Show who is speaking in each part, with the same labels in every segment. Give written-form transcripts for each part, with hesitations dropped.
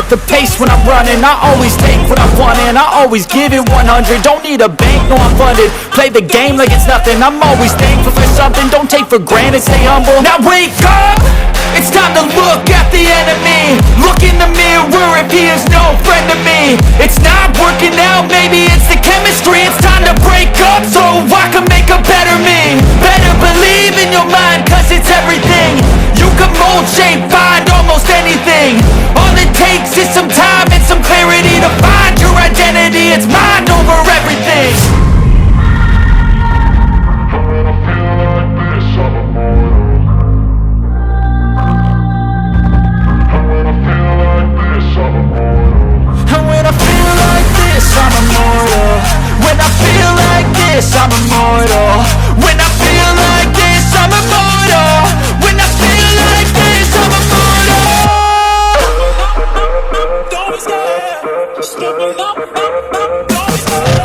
Speaker 1: set the pace when I'm running. I always take what I want and I always give it 100. Don't need a bank, no I'm funded. Play the game like it's nothing. I'm always thankful for something. Don't take for granted, stay humble. Now wake up! It's time to look at the enemy. Look in the mirror if he is no friend to me. It's not working out, maybe it's the chemistry. It's time to break up so I can make a better me. Better believe in your mind, cause it's everything. You can mold, shape, find almost anything. All it takes is some time and some clarity to find your identity. It's mind over everything. I'm immortal. When I feel like this, I'm immortal. When I feel like this, I'm immortal. Don't be scared. Just give me up. Don't be scared.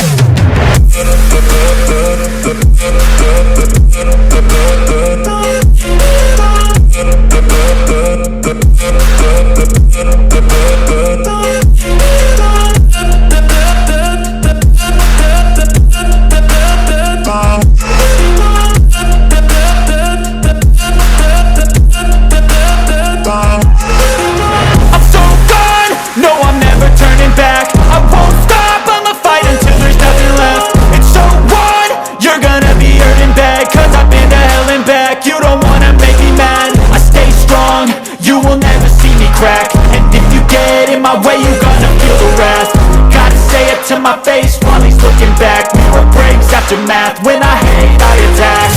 Speaker 1: To my face while he's looking back. Mirror breaks after math. When I hate, I attack.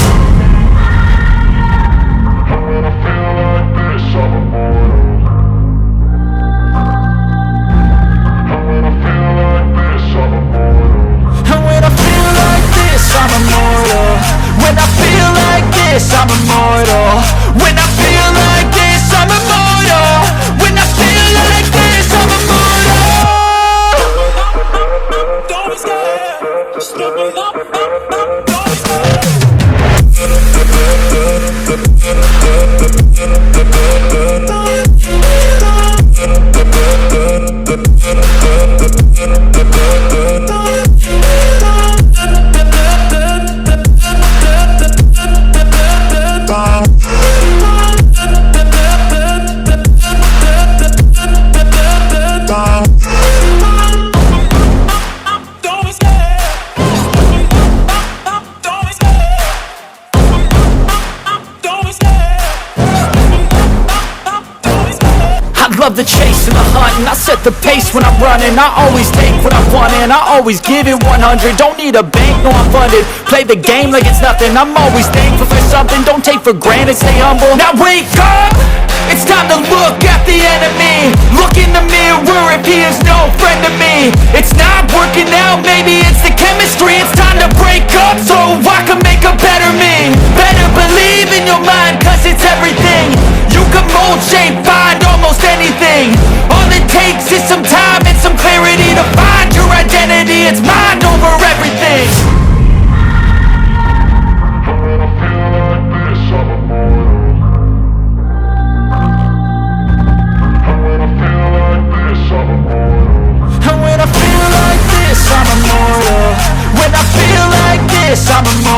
Speaker 1: When I feel like this, I'm immortal. When I feel like this, I'm immortal. When I feel like this, I'm immortal. When I feel like this, I'm immortal. When I feel like this, I'm immortal. When I feel like this, I'm immortal. Just give me up. Don't be scared. Love the chase and the hunt, and I set the pace when I'm running. I always take what I want and I always give it 100. Don't need a bank, no I'm funded. Play the game like it's nothing. I'm always thankful for something. Don't take for granted, stay humble. Now wake up! It's time to look at the enemy. Look in the mirror if he is no friend to me. It's not working out, maybe it's the chemistry. It's time to break up so I can make a better me. Better believe in your mind, cause it's everything. You can mold, shape, find almost anything. All it takes is some time and some clarity to find your identity. It's mind over everything. When I feel like this, I'm immortal. When I feel like this, I'm immortal. When I feel like this, I'm immortal. When I feel like this, I'm immortal.